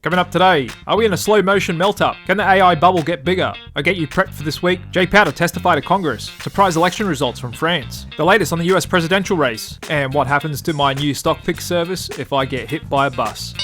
Coming up today, are we in a slow motion melt up? Can the AI bubble get bigger? I get you prepped for this week. Jay Powell to testify to Congress. Surprise election results from France. The latest on the US presidential race. And what happens to my new stock pick service if I get hit by a bus.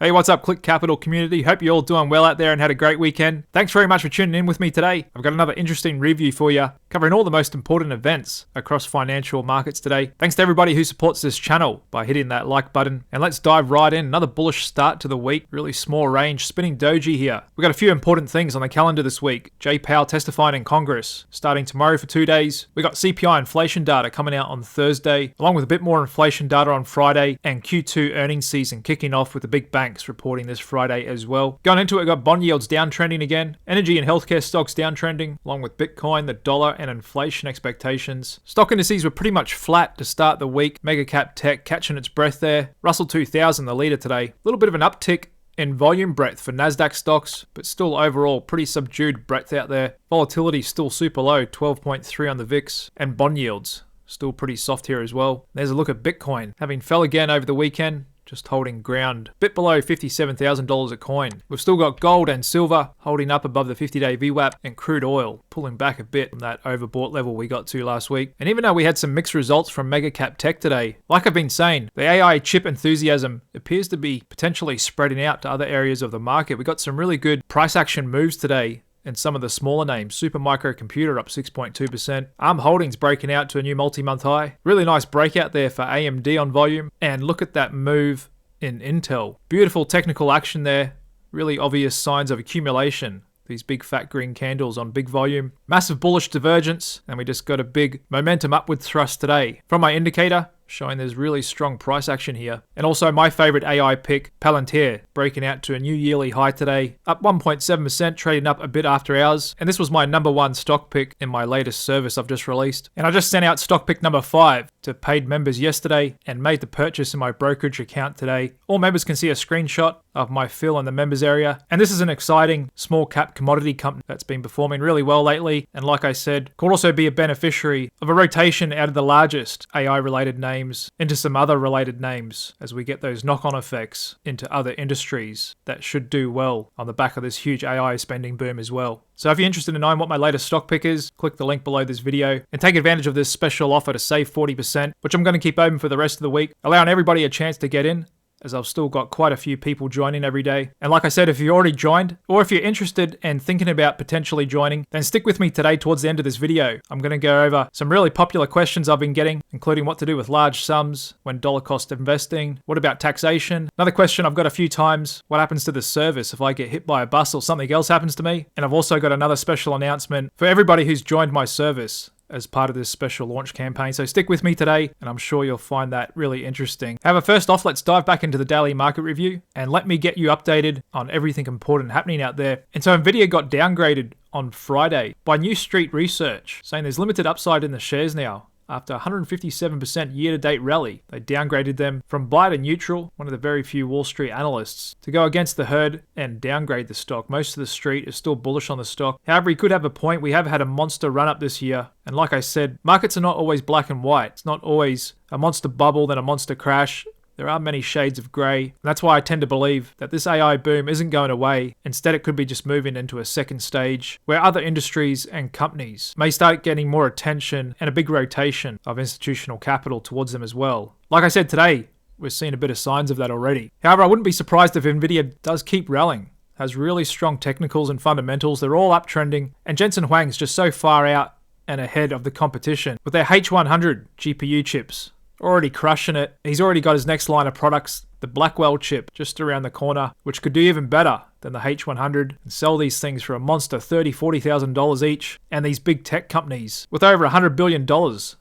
Hey, what's up, Click Capital community? Hope you're all doing well out there and had a great weekend. Thanks very much for tuning in with me today. I've got another interesting review for you, covering all the most important events across financial markets today. Thanks to everybody who supports this channel by hitting that like button. And let's dive right in. Another bullish start to the week. Really small range, spinning doji here. We've got a few important things on the calendar this week. Jay Powell testifying in Congress, starting tomorrow for 2 days. We got CPI inflation data coming out on Thursday, along with a bit more inflation data on Friday, and Q2 earnings season kicking off with the big banks reporting this Friday as well. Going into it, we got bond yields downtrending again, energy and healthcare stocks downtrending, along with Bitcoin, the dollar, and inflation expectations. Stock indices were pretty much flat to start the week. Mega cap tech catching its breath there. Russell 2000, the leader today. A little bit of an uptick in volume breadth for NASDAQ stocks, but still overall pretty subdued breadth out there. Volatility still super low, 12.3 on the VIX, and bond yields still pretty soft here as well. There's a look at Bitcoin, having fell again over the weekend, just holding ground. Bit below $57,000 a coin. We've still got gold and silver holding up above the 50-day VWAP, and crude oil pulling back a bit from that overbought level we got to last week. And even though we had some mixed results from mega cap tech today, like I've been saying, the AI chip enthusiasm appears to be potentially spreading out to other areas of the market. We got some really good price action moves today and some of the smaller names. Supermicro Computer up 6.2%. ARM Holdings breaking out to a new multi-month high. Really nice breakout there for AMD on volume. And look at that move in Intel. Beautiful technical action there. Really obvious signs of accumulation. These big fat green candles on big volume. Massive bullish divergence. And we just got a big momentum upward thrust today. From my indicator, showing there's really strong price action here. And also my favorite AI pick, Palantir, breaking out to a new yearly high today, up 1.7%, trading up a bit after hours. And this was my number one stock pick in my latest service I've just released. And I just sent out stock pick number 5 to paid members yesterday and made the purchase in my brokerage account today. All members can see a screenshot of my fill in the members area. And this is an exciting small cap commodity company that's been performing really well lately. And like I said, could also be a beneficiary of a rotation out of the largest AI related names into some other related names as we get those knock-on effects into other industries that should do well on the back of this huge AI spending boom as well. So if you're interested in knowing what my latest stock pick is, click the link below this video and take advantage of this special offer to save 40%, which I'm going to keep open for the rest of the week, allowing everybody a chance to get in, as I've still got quite a few people joining every day. And like I said, if you already joined, or if you're interested and thinking about potentially joining, then stick with me today towards the end of this video. I'm going to go over some really popular questions I've been getting, including what to do with large sums when dollar cost investing. What about taxation? Another question I've got a few times, what happens to the service if I get hit by a bus or something else happens to me? And I've also got another special announcement for everybody who's joined my service as part of this special launch campaign. So stick with me today, and I'm sure you'll find that really interesting. However, first off, let's dive back into the daily market review, and let me get you updated on everything important happening out there. And so NVDA got downgraded on Friday by New Street Research, saying there's limited upside in the shares now. After 157% year-to-date rally, they downgraded them from buy to neutral, one of the very few Wall Street analysts, to go against the herd and downgrade the stock. Most of the street is still bullish on the stock. However, he could have a point. We have had a monster run-up this year. And like I said, markets are not always black and white. It's not always a monster bubble, then a monster crash. There are many shades of grey. And that's why I tend to believe that this AI boom isn't going away. Instead, it could be just moving into a second stage where other industries and companies may start getting more attention and a big rotation of institutional capital towards them as well. Like I said today, we're seeing a bit of signs of that already. However, I wouldn't be surprised if NVIDIA does keep rallying. Has really strong technicals and fundamentals. They're all uptrending. And Jensen Huang's just so far out and ahead of the competition with their H100 GPU chips. Already crushing it. He's already got his next line of products, the Blackwell chip, just around the corner, which could do even better than the H100 and sell these things for a monster $30,000, $40,000 each. And these big tech companies with over $100 billion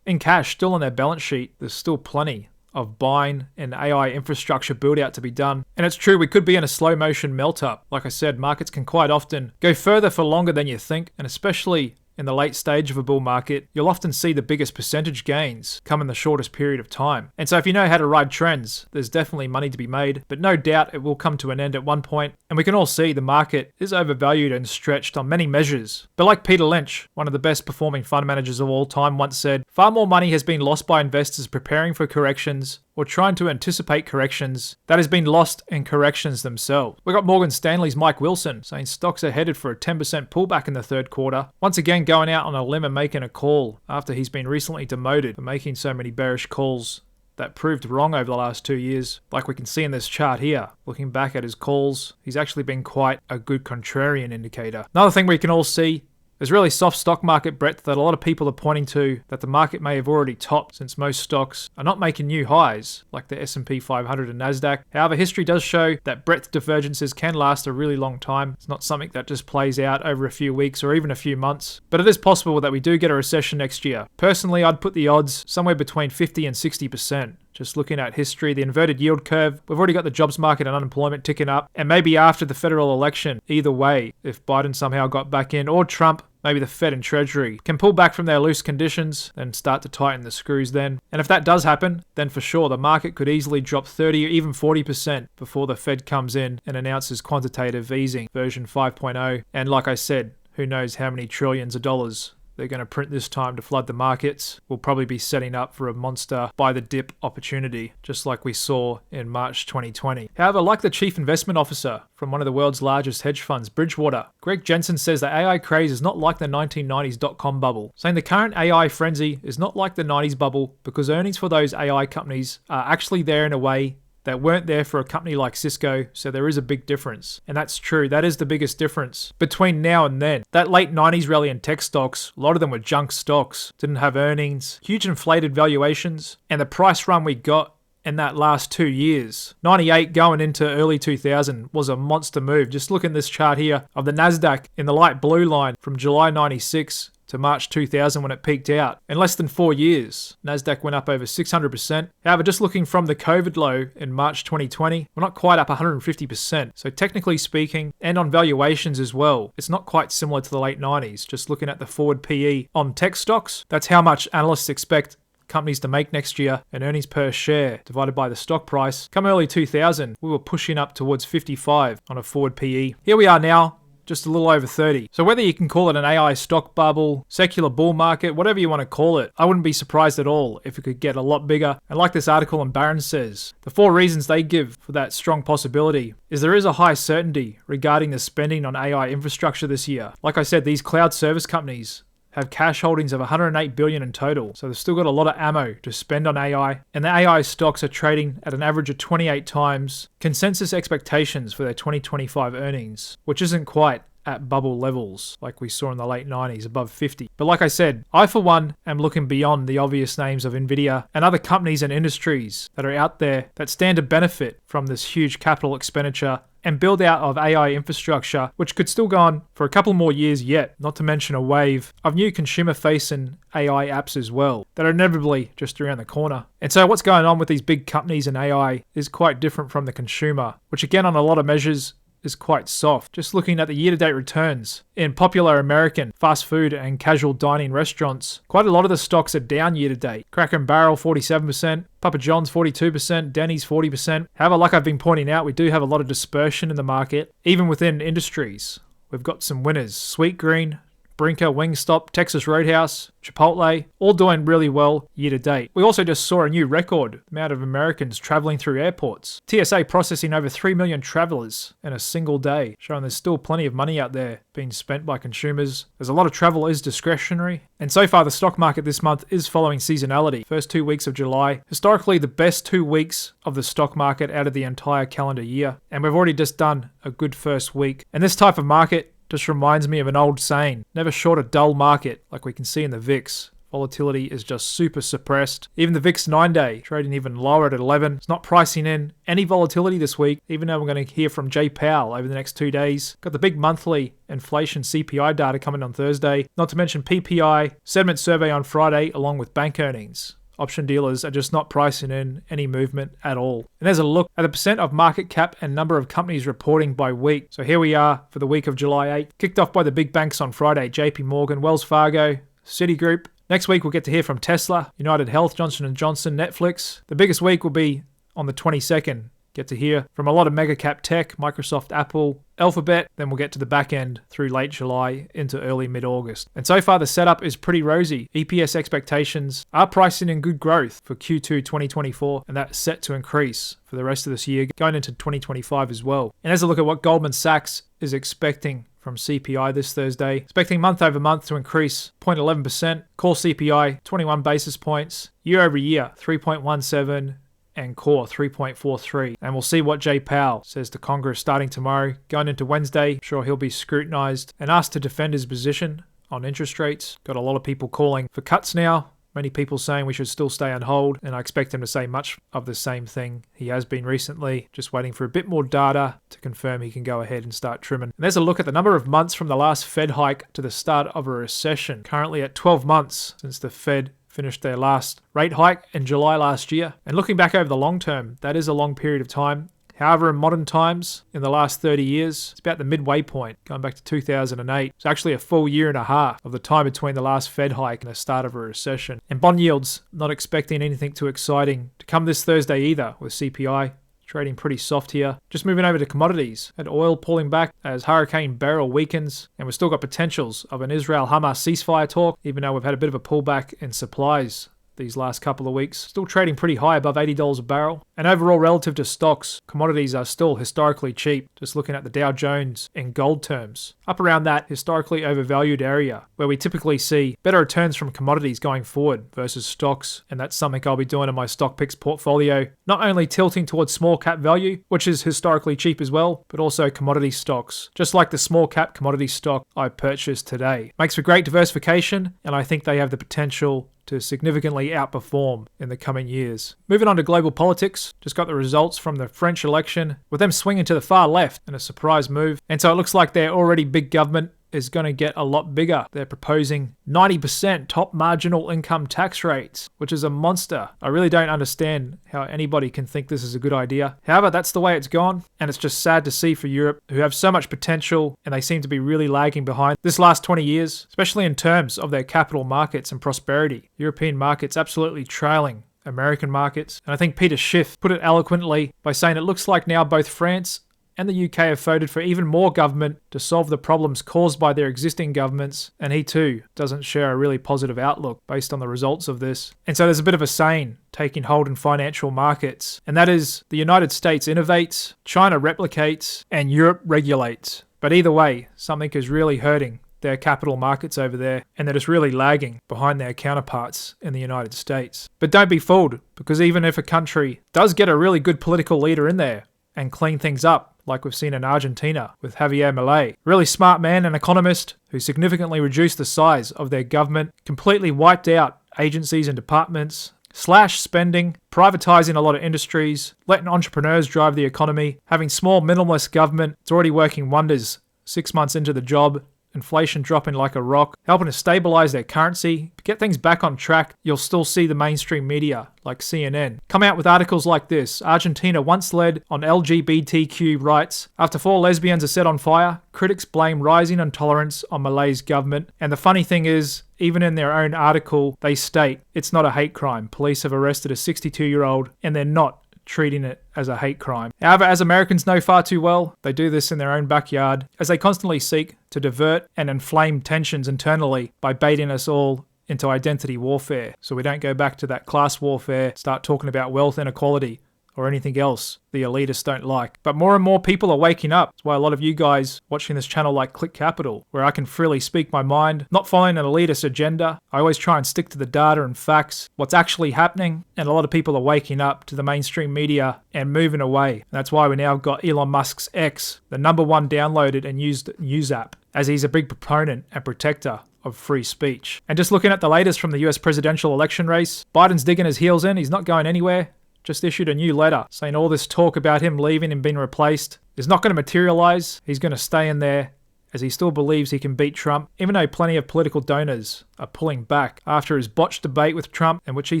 in cash still on their balance sheet, there's still plenty of buying and AI infrastructure build out to be done. And it's true, we could be in a slow motion melt up. Like I said, markets can quite often go further for longer than you think, and especially in the late stage of a bull market, you'll often see the biggest percentage gains come in the shortest period of time. And so if you know how to ride trends, there's definitely money to be made, but no doubt it will come to an end at one point. And we can all see the market is overvalued and stretched on many measures. But like Peter Lynch, one of the best performing fund managers of all time, once said, far more money has been lost by investors preparing for corrections or trying to anticipate corrections that has been lost in corrections themselves. We got Morgan Stanley's Mike Wilson saying stocks are headed for a 10% pullback in the third quarter. Once again going out on a limb and making a call after he's been recently demoted for making so many bearish calls that proved wrong over the last 2 years. Like we can see in this chart here, looking back at his calls, he's actually been quite a good contrarian indicator. Another thing we can all see, there's really soft stock market breadth that a lot of people are pointing to that the market may have already topped since most stocks are not making new highs like the S&P 500 and NASDAQ. However, history does show that breadth divergences can last a really long time. It's not something that just plays out over a few weeks or even a few months, but it is possible that we do get a recession next year. Personally, I'd put the odds somewhere between 50 and 60%. Just looking at history, the inverted yield curve, we've already got the jobs market and unemployment ticking up, and maybe after the federal election, either way, if Biden somehow got back in or Trump, maybe the Fed and Treasury can pull back from their loose conditions and start to tighten the screws then. And if that does happen, then for sure the market could easily drop 30 or even 40% before the Fed comes in and announces quantitative easing version 5.0. And like I said, who knows how many trillions of dollars they're going to print this time to flood the markets. We'll probably be setting up for a monster buy the dip opportunity, just like we saw in March 2020. However, like the chief investment officer from one of the world's largest hedge funds, Bridgewater, Greg Jensen says that AI craze is not like the 1990s dot-com bubble, saying the current AI frenzy is not like the 90s bubble because earnings for those AI companies are actually there in a way that weren't there for a company like Cisco, so there is a big difference. And that's true, that is the biggest difference between now and then. That late 90s rally in tech stocks, a lot of them were junk stocks, didn't have earnings, huge inflated valuations, and the price run we got in that last 2 years, 98 going into early 2000, was a monster move. Just look at this chart here of the NASDAQ in the light blue line from July 96 to March 2000 when it peaked out. In less than 4 years, NASDAQ went up over 600%. However, just looking from the COVID low in March 2020, we're not quite up 150%. So technically speaking, and on valuations as well, it's not quite similar to the late 90s. Just looking at the forward PE on tech stocks, that's how much analysts expect companies to make next year, and earnings per share divided by the stock price. Come early 2000, we were pushing up towards 55 on a forward PE. Here we are now, just a little over 30. So whether you can call it an AI stock bubble, secular bull market, whatever you want to call it, I wouldn't be surprised at all if it could get a lot bigger. And like this article in Barron says, the 4 reasons they give for that strong possibility is there is a high certainty regarding the spending on AI infrastructure this year. Like I said, these cloud service companies have cash holdings of $108 billion in total, so they've still got a lot of ammo to spend on AI, and the AI stocks are trading at an average of 28 times consensus expectations for their 2025 earnings, which isn't quite at bubble levels like we saw in the late 90s, above 50. But like I said, I for one am looking beyond the obvious names of NVDA and other companies and industries that are out there that stand to benefit from this huge capital expenditure and build out of AI infrastructure, which could still go on for a couple more years yet, not to mention a wave of new consumer-facing AI apps as well that are inevitably just around the corner. And so what's going on with these big companies in AI is quite different from the consumer, which again on a lot of measures is quite soft. Just looking at the year-to-date returns in popular American fast food and casual dining restaurants, quite a lot of the stocks are down year-to-date. Cracker & Barrel 47%, Papa John's 42%, Denny's 40%. However, like I've been pointing out, we do have a lot of dispersion in the market, even within industries. We've got some winners, Sweetgreen, Brinker, Wingstop, Texas Roadhouse, Chipotle, all doing really well year to date. We also just saw a new record amount of Americans traveling through airports. TSA processing over 3 million travelers in a single day, showing there's still plenty of money out there being spent by consumers. There's a lot of travel is discretionary. And so far, the stock market this month is following seasonality. First 2 weeks of July, historically the best 2 weeks of the stock market out of the entire calendar year. And we've already just done a good first week. And this type of market just reminds me of an old saying, never short a dull market, like we can see in the VIX. Volatility is just super suppressed. Even the VIX 9-day trading even lower at 11. It's not pricing in any volatility this week, even though we're going to hear from Jay Powell over the next 2 days. Got the big monthly inflation CPI data coming on Thursday, not to mention PPI, sentiment survey on Friday, along with bank earnings. Option dealers are just not pricing in any movement at all. And there's a look at the percent of market cap and number of companies reporting by week. So here we are for the week of July 8th. Kicked off by the big banks on Friday, JP Morgan, Wells Fargo, Citigroup. Next week we'll get to hear from Tesla, United Health, Johnson & Johnson, Netflix. The biggest week will be on the 22nd. Get to hear from a lot of mega cap tech, Microsoft, Apple, Alphabet. Then we'll get to the back end through late July into early mid-August. And so far the setup is pretty rosy. EPS expectations are pricing in good growth for Q2 2024, and that's set to increase for the rest of this year, going into 2025 as well. And as a look at what Goldman Sachs is expecting from CPI this Thursday, expecting month over month to increase 0.11%, core CPI 21 basis points, year over year 3.17%, and core 3.43. And we'll see what Jay Powell says to Congress starting tomorrow. Going into Wednesday, I'm sure he'll be scrutinized and asked to defend his position on interest rates. Got a lot of people calling for cuts now. Many people saying we should still stay on hold, and I expect him to say much of the same thing he has been recently, just waiting for a bit more data to confirm he can go ahead and start trimming. And there's a look at the number of months from the last Fed hike to the start of a recession. Currently at 12 months since the Fed finished their last rate hike in July last year. And looking back over the long term, that is a long period of time. However, in modern times, in the last 30 years, it's about the midway point, going back to 2008. It's actually a full year and a half of the time between the last Fed hike and the start of a recession. And bond yields, not expecting anything too exciting to come this Thursday either, with CPI trading pretty soft here. Just moving over to commodities, and oil pulling back as Hurricane Beryl weakens, and we've still got potentials of an Israel-Hamas ceasefire talk, even though we've had a bit of a pullback in supplies these last couple of weeks. Still trading pretty high above $80 a barrel. And overall, relative to stocks, commodities are still historically cheap. Just looking at the Dow Jones in gold terms. Up around that historically overvalued area where we typically see better returns from commodities going forward versus stocks. And that's something I'll be doing in my stock picks portfolio. Not only tilting towards small cap value, which is historically cheap as well, but also commodity stocks. Just like the small cap commodity stock I purchased today. Makes for great diversification, and I think they have the potential to significantly outperform in the coming years. Moving on to global politics, just got the results from the French election, with them swinging to the far left in a surprise move. And so it looks like their already big government is going to get a lot bigger. They're proposing 90% top marginal income tax rates, which is a monster. I really don't understand how anybody can think this is a good idea. However, that's the way it's gone, and it's just sad to see for Europe, who have so much potential, and they seem to be really lagging behind this last 20 years, especially in terms of their capital markets and prosperity. European markets absolutely trailing American markets. And I think Peter Schiff put it eloquently by saying it looks like now both France and the UK have voted for even more government to solve the problems caused by their existing governments, and he too doesn't share a really positive outlook based on the results of this. And so there's a bit of a saying taking hold in financial markets, and that is the United States innovates, China replicates, and Europe regulates. But either way, something is really hurting their capital markets over there, and they're just really lagging behind their counterparts in the United States. But don't be fooled, because even if a country does get a really good political leader in there and clean things up, like we've seen in Argentina with Javier Milei. Really smart man and economist who significantly reduced the size of their government, completely wiped out agencies and departments, slashed spending, privatizing a lot of industries, letting entrepreneurs drive the economy, having small minimalist government. It's already working wonders 6 months into the job. Inflation dropping like a rock, helping to stabilize their currency, get things back on track. You'll still see the mainstream media, like CNN, come out with articles like this. Argentina once led on LGBTQ rights. After 4 lesbians are set on fire, critics blame rising intolerance on Malay's government. And the funny thing is, even in their own article, they state it's not a hate crime. Police have arrested a 62-year-old, and they're not treating it as a hate crime. However, as Americans know far too well, they do this in their own backyard as they constantly seek to divert and inflame tensions internally by baiting us all into identity warfare. So we don't go back to that class warfare, start talking about wealth inequality or anything else the elitists don't like. But more and more people are waking up. That's why a lot of you guys watching this channel like Click Capital, where I can freely speak my mind, not following an elitist agenda. I always try and stick to the data and facts, what's actually happening, and a lot of people are waking up to the mainstream media and moving away. And that's why we now got Elon Musk's X, the #1 downloaded and used news app, as he's a big proponent and protector of free speech. And just looking at the latest from the US presidential election race, Biden's digging his heels in. He's not going anywhere. Just issued a new letter saying all this talk about him leaving and being replaced is not going to materialize. He's going to stay in there as he still believes he can beat Trump, even though plenty of political donors are pulling back after his botched debate with Trump, in which he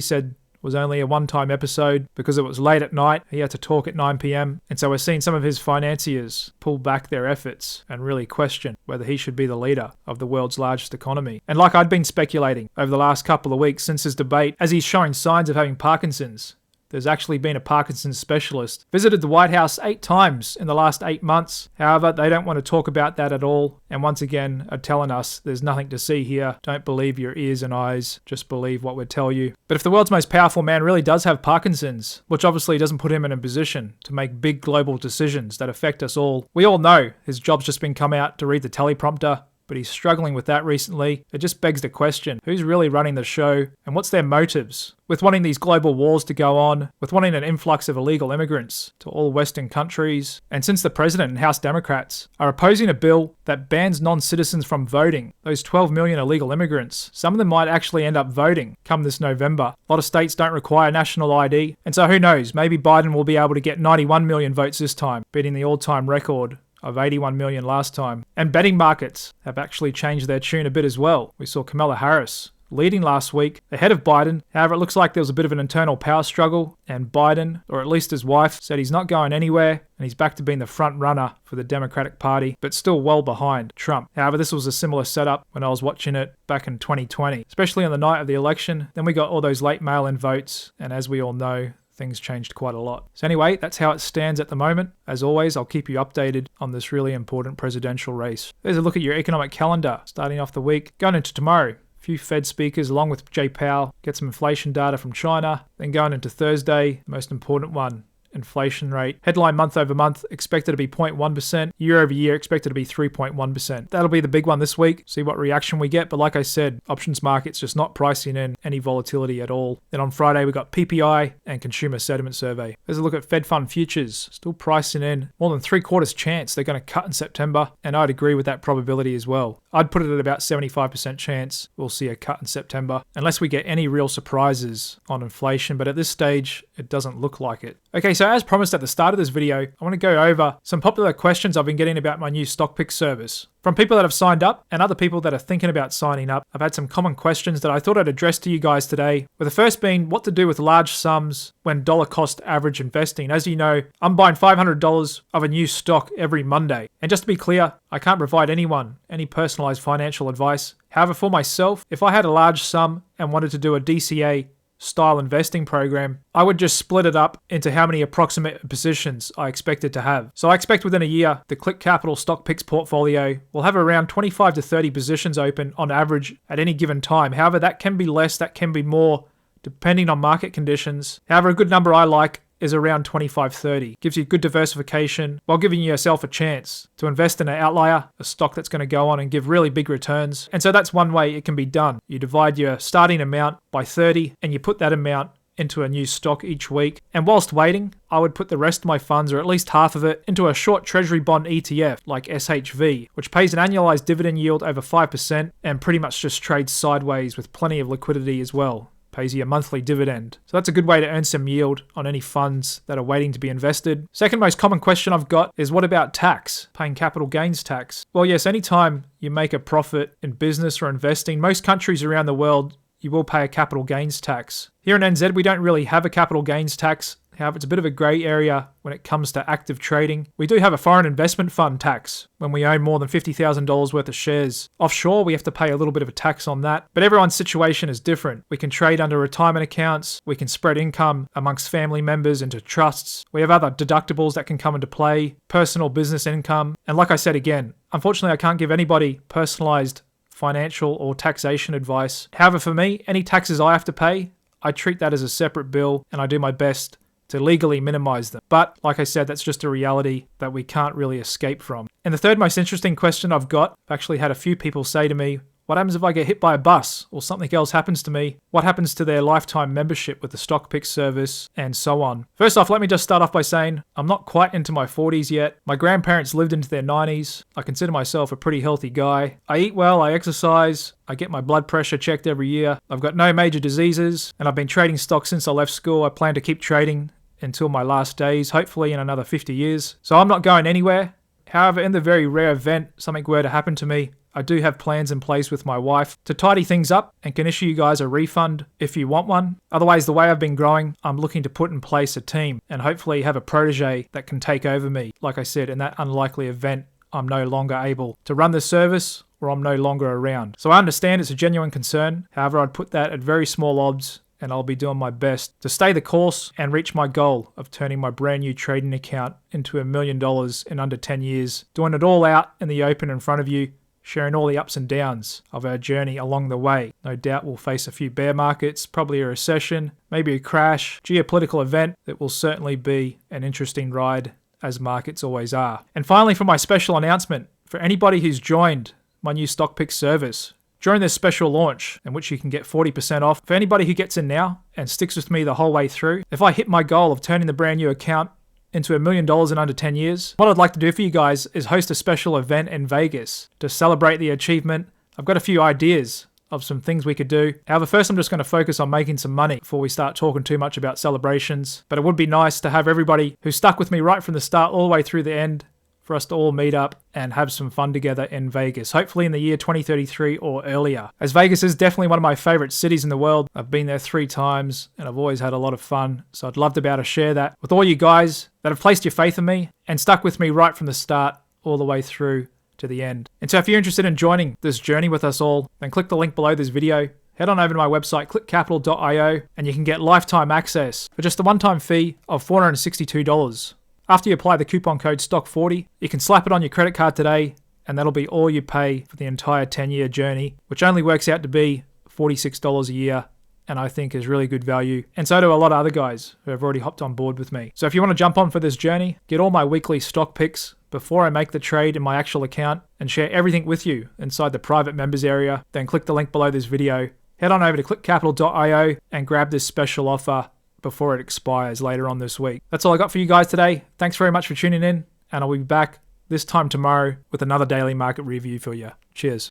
said was only a one-time episode because it was late at night. He had to talk at 9 p.m. And so we're seeing some of his financiers pull back their efforts and really question whether he should be the leader of the world's largest economy. And like I'd been speculating over the last couple of weeks since his debate, as he's showing signs of having Parkinson's, there's actually been a Parkinson's specialist. Visited the White House 8 times in the last 8 months. However, they don't want to talk about that at all. And once again, are telling us there's nothing to see here. Don't believe your ears and eyes. Just believe what we tell you. But if the world's most powerful man really does have Parkinson's, which obviously doesn't put him in a position to make big global decisions that affect us all, we all know his job's just been come out to read the teleprompter, but he's struggling with that recently. It just begs the question, who's really running the show and what's their motives? With wanting these global wars to go on, with wanting an influx of illegal immigrants to all Western countries, and since the President and House Democrats are opposing a bill that bans non-citizens from voting, those 12 million illegal immigrants, some of them might actually end up voting come this November. A lot of states don't require national ID, and so who knows, maybe Biden will be able to get 91 million votes this time, beating the all-time record of 81 million last time. And betting markets have actually changed their tune a bit as well. We saw Kamala Harris leading last week ahead of Biden. However, it looks like there was a bit of an internal power struggle, and Biden, or at least his wife, said he's not going anywhere and he's back to being the front runner for the Democratic Party, but still well behind Trump. However, this was a similar setup when I was watching it back in 2020, especially on the night of the election. Then we got all those late mail-in votes, and as we all know, things changed quite a lot. So anyway, that's how it stands at the moment. As always, I'll keep you updated on this really important presidential race. There's a look at your economic calendar, starting off the week. Going into tomorrow, a few Fed speakers along with Jay Powell, get some inflation data from China. Then going into Thursday, the most important one, inflation rate. Headline month over month expected to be 0.1%. Year over year expected to be 3.1%. That'll be the big one this week. See what reaction we get. But like I said, options markets just not pricing in any volatility at all. Then on Friday, we got PPI and consumer sentiment survey. There's a look at Fed fund futures. Still pricing in more than 3/4 chance they're going to cut in September. And I'd agree with that probability as well. I'd put it at about 75% chance we'll see a cut in September, unless we get any real surprises on inflation. But at this stage, it doesn't look like it. Okay, so as promised at the start of this video, I want to go over some popular questions I've been getting about my new stock pick service. From people that have signed up and other people that are thinking about signing up, I've had some common questions that I thought I'd address to you guys today, with the first being what to do with large sums when dollar cost average investing. As you know, I'm buying $500 of a new stock every Monday. And just to be clear, I can't provide anyone any personalized financial advice. However, for myself, if I had a large sum and wanted to do a DCA style investing program, I would just split it up into how many approximate positions I expected to have. So I expect within a year, the Click Capital Stock Picks portfolio will have around 25 to 30 positions open on average at any given time. However, that can be less, that can be more, depending on market conditions. However, a good number I like is around 25-30. Gives you good diversification while giving yourself a chance to invest in an outlier, a stock that's going to go on and give really big returns. And so that's one way it can be done. You divide your starting amount by 30 and you put that amount into a new stock each week. And whilst waiting, I would put the rest of my funds, or at least half of it, into a short treasury bond ETF like SHV, which pays an annualized dividend yield over 5% and pretty much just trades sideways with plenty of liquidity as well. Pays you a monthly dividend. So that's a good way to earn some yield on any funds that are waiting to be invested. Second most common question I've got is, what about tax? Paying capital gains tax? Well, yes, anytime you make a profit in business or investing, most countries around the world, you will pay a capital gains tax. Here in NZ, we don't really have a capital gains tax. However, it's a bit of a grey area when it comes to active trading. We do have a foreign investment fund tax when we own more than $50,000 worth of shares. Offshore, we have to pay a little bit of a tax on that. But everyone's situation is different. We can trade under retirement accounts. We can spread income amongst family members into trusts. We have other deductibles that can come into play, personal business income. And like I said again, unfortunately, I can't give anybody personalized financial or taxation advice. However, for me, any taxes I have to pay, I treat that as a separate bill and I do my best to legally minimize them. But like I said, that's just a reality that we can't really escape from. And the third most interesting question I've got, I've actually had a few people say to me, what happens if I get hit by a bus or something else happens to me? What happens to their lifetime membership with the stock pick service and so on? First off, let me just start off by saying I'm not quite into my 40s yet. My grandparents lived into their 90s. I consider myself a pretty healthy guy. I eat well, I exercise, I get my blood pressure checked every year. I've got no major diseases, and I've been trading stocks since I left school. I plan to keep trading until my last days, hopefully in another 50 years. So I'm not going anywhere. However, in the very rare event something were to happen to me, I do have plans in place with my wife to tidy things up and can issue you guys a refund if you want one. Otherwise, the way I've been growing, I'm looking to put in place a team and hopefully have a protege that can take over me. Like I said, in that unlikely event, I'm no longer able to run the service or I'm no longer around. So I understand it's a genuine concern. However, I'd put that at very small odds, and I'll be doing my best to stay the course and reach my goal of turning my brand new trading account into $1 million in under 10 years, doing it all out in the open in front of you, sharing all the ups and downs of our journey along the way. No doubt we'll face a few bear markets, probably a recession, maybe a crash, geopolitical event. It will certainly be an interesting ride, as markets always are. And finally, for my special announcement, for anybody who's joined my new stock pick service, during this special launch, in which you can get 40% off, for anybody who gets in now and sticks with me the whole way through, if I hit my goal of turning the brand new account into $1 million in under 10 years, what I'd like to do for you guys is host a special event in Vegas to celebrate the achievement. I've got a few ideas of some things we could do. However, first I'm just going to focus on making some money before we start talking too much about celebrations. But it would be nice to have everybody who stuck with me right from the start all the way through the end, for us to all meet up and have some fun together in Vegas, hopefully in the year 2033 or earlier. As Vegas is definitely one of my favorite cities in the world. I've been there 3 times and I've always had a lot of fun. So I'd love to be able to share that with all you guys that have placed your faith in me and stuck with me right from the start all the way through to the end. And so if you're interested in joining this journey with us all, then click the link below this video. Head on over to my website, clickcapital.io, and you can get lifetime access for just a one-time fee of $462. After you apply the coupon code STOCK40, you can slap it on your credit card today, and that'll be all you pay for the entire 10-year journey, which only works out to be $46 a year, and I think is really good value. And so do a lot of other guys who have already hopped on board with me. So if you want to jump on for this journey, get all my weekly stock picks before I make the trade in my actual account and share everything with you inside the private members area, then click the link below this video. Head on over to clickcapital.io and grab this special offer before it expires later on this week. That's all I got for you guys today. Thanks very much for tuning in, and I'll be back this time tomorrow with another daily market review for you. Cheers.